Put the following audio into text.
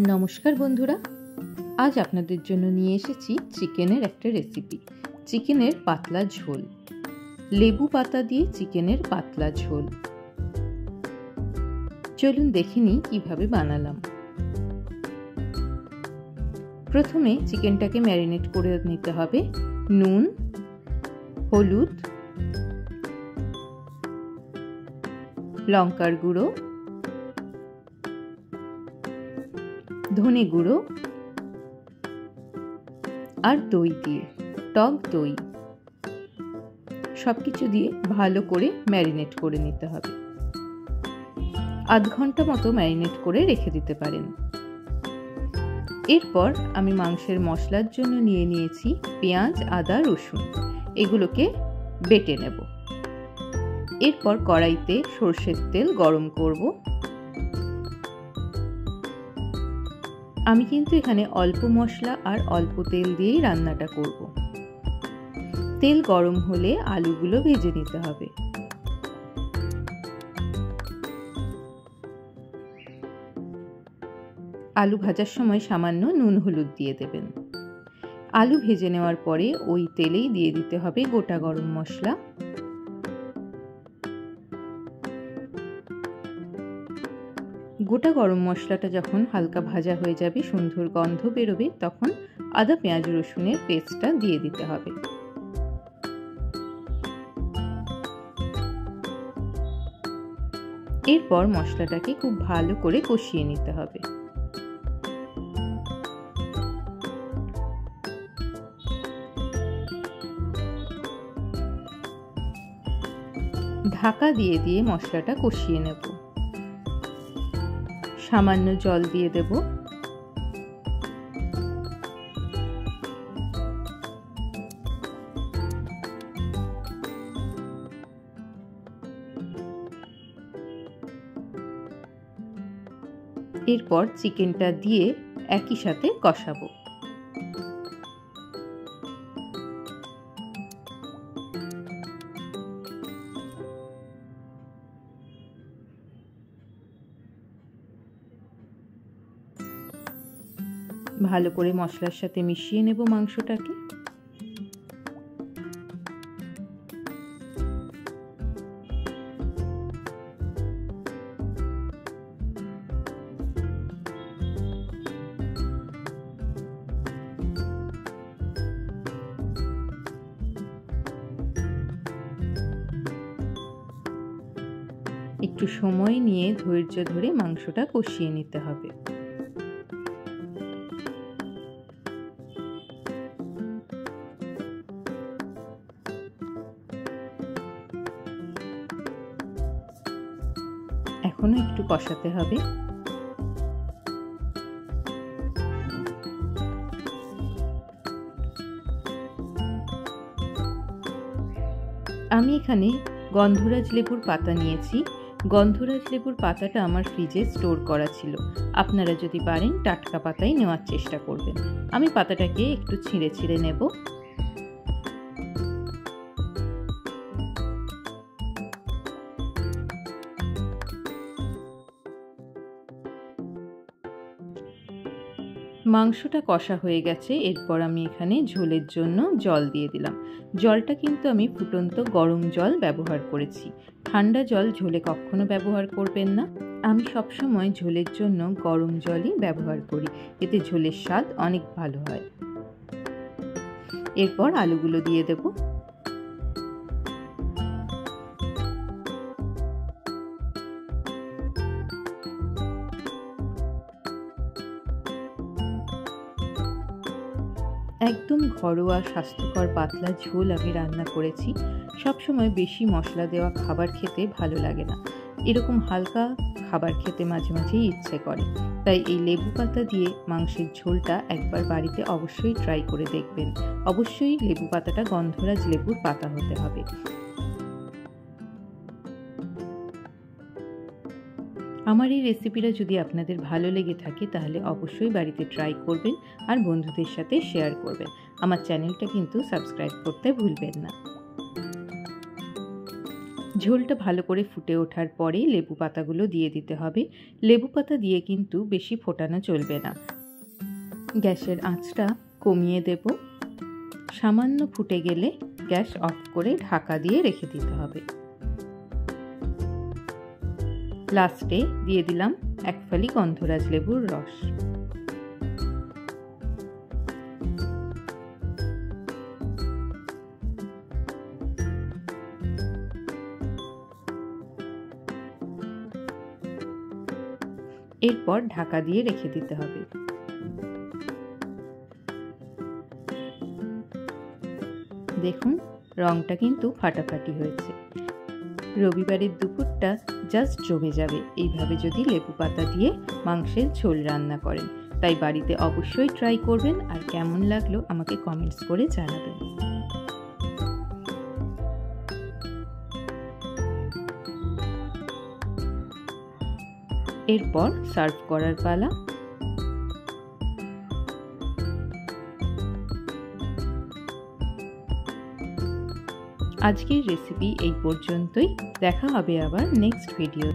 নমস্কার বন্ধুরা, আজ আপনাদের জন্য নিয়ে এসেছি চিকেনের একটা রেসিপি। চিকেনের পাতলা ঝোল, লেবু পাতা দিয়ে চিকেনের পাতলা ঝোল। চলুন দেখে নিই কিভাবে বানালাম। প্রথমে চিকেনটাকে ম্যারিনেট করে নিতে হবে। নুন, হলুদ, লঙ্কার গুঁড়ো, ধনে গুঁড়ো আর দই দিয়ে, টক দই, সবকিছু দিয়ে ভালো করে ম্যারিনেট করে নিতে হবে। আধ ঘন্টা মতো ম্যারিনেট করে রেখে দিতে পারেন। এরপর আমি মাংসের মশলার জন্য নিয়ে নিয়েছি পেঁয়াজ, আদা, রসুন। এগুলোকে বেটে নেব। এরপর কড়াইতে সরষের তেল গরম করব। আমি কিন্তু এখানে অল্প মশলা আর অল্প তেল দিয়েই রান্নাটা করব। তেল গরম হলে আলুগুলো ভেজে নিতে হবে। আলু ভাজার সময় সামান্য নুন হলুদ দিয়ে দেবেন। আলু ভেজে নেওয়ার পরে ওই তেলেই দিয়ে দিতে হবে গোটা গরম মশলা, গোটা গরম মশলাটা যখন হালকা ভাজা হয়ে যাবে, সুন্দর গন্ধ বেরোবে, তখন আদা পেঁয়াজ রসুনের পেস্টটা দিয়ে দিতে হবে। এরপর মশলাটাকে খুব ভালো করে কষিয়ে নিতে হবে। ঢাকা দিয়ে দিয়ে মশলাটা কষিয়ে নেব। সামান্য জল দিয়ে দেব। এরপর চিকেনটা দিয়ে একই সাথে কষাবো। ভালো করে মশলার সাথে মিশিয়ে নেব মাংসটাকে। একটু সময় নিয়ে ধৈর্য ধরে মাংসটা কষিয়ে নিতে হবে। এখনো একটু কষাতে হবে। আমি এখানে গন্ধরাজ লেবুর পাতা নিয়েছি। গন্ধরাজ লেবুর পাতাটা আমার ফ্রিজে স্টোর করা ছিল। আপনারা যদি পারেন টাটকা পাতাই নেওয়ার চেষ্টা করবেন। আমি পাতাটাকে একটু ছিঁড়ে ছিঁড়ে নেব। মাংসটা কষা হয়ে গেছে। এরপর আমি এখানে ঝোলের জন্য জল দিয়ে দিলাম। জলটা কিন্তু আমি ফুটন্ত গরম জল ব্যবহার করেছি। ঠান্ডা জল ঝোলে কখনো ব্যবহার করবেন না। আমি সবসময় ঝোলের জন্য গরম জলই ব্যবহার করি, এতে ঝোলের স্বাদ অনেক ভালো হয়। এরপর আলুগুলো দিয়ে দেব। একদম ঘরোয়া স্বাস্থ্যকর পাতলা ঝোল আমি রান্না করেছি। সবসময় বেশি মশলা দেওয়া খাবার খেতে ভালো লাগে না। এরকম হালকা খাবার খেতে মাঝে মাঝেই ইচ্ছে করে। তাই এই লেবু পাতা দিয়ে মাংসের ঝোলটা একবার বাড়িতে অবশ্যই ট্রাই করে দেখবেন। অবশ্যই লেবু পাতাটা গন্ধরাজ লেবুর পাতা হতে হবে। আমার এই রেসিপিটা যদি আপনাদের ভালো লেগে থাকে তাহলে অবশ্যই বাড়িতে ট্রাই করবেন আর বন্ধুদের সাথে শেয়ার করবেন। আমার চ্যানেলটা কিন্তু সাবস্ক্রাইব করতে ভুলবেন না। ঝোলটা ভালো করে ফুটে ওঠার পরে লেবু পাতাগুলো দিয়ে দিতে হবে। লেবু পাতা দিয়ে কিন্তু বেশি ফোটানো চলবে না। গ্যাসের আঁচটা কমিয়ে দেব। সামান্য ফুটে গেলে গ্যাস অফ করে ঢাকা দিয়ে রেখে দিতে হবে। লাস্টে দিয়ে দিলাম 1 ফালি গন্ধরাজ লেবুর রস। এরপর ঢাকা দিয়ে রেখে দিতে হবে। দেখুন রংটা কিন্তু ফাটাফাটি হয়েছে। রবিবারের দুপুরটা জাস্ট জমে যাবে এইভাবে যদি লেবু পাতা দিয়ে মাংসের ঝোল রান্না করেন। তাই বাড়িতে অবশ্যই ট্রাই করবেন, আর কেমন লাগলো আমাকে কমেন্টস করে জানাবেন। এরপর সার্ভ করার পালা। আজকের রেসিপি এই পর্যন্তই। দেখা হবে আবার নেক্সট ভিডিও।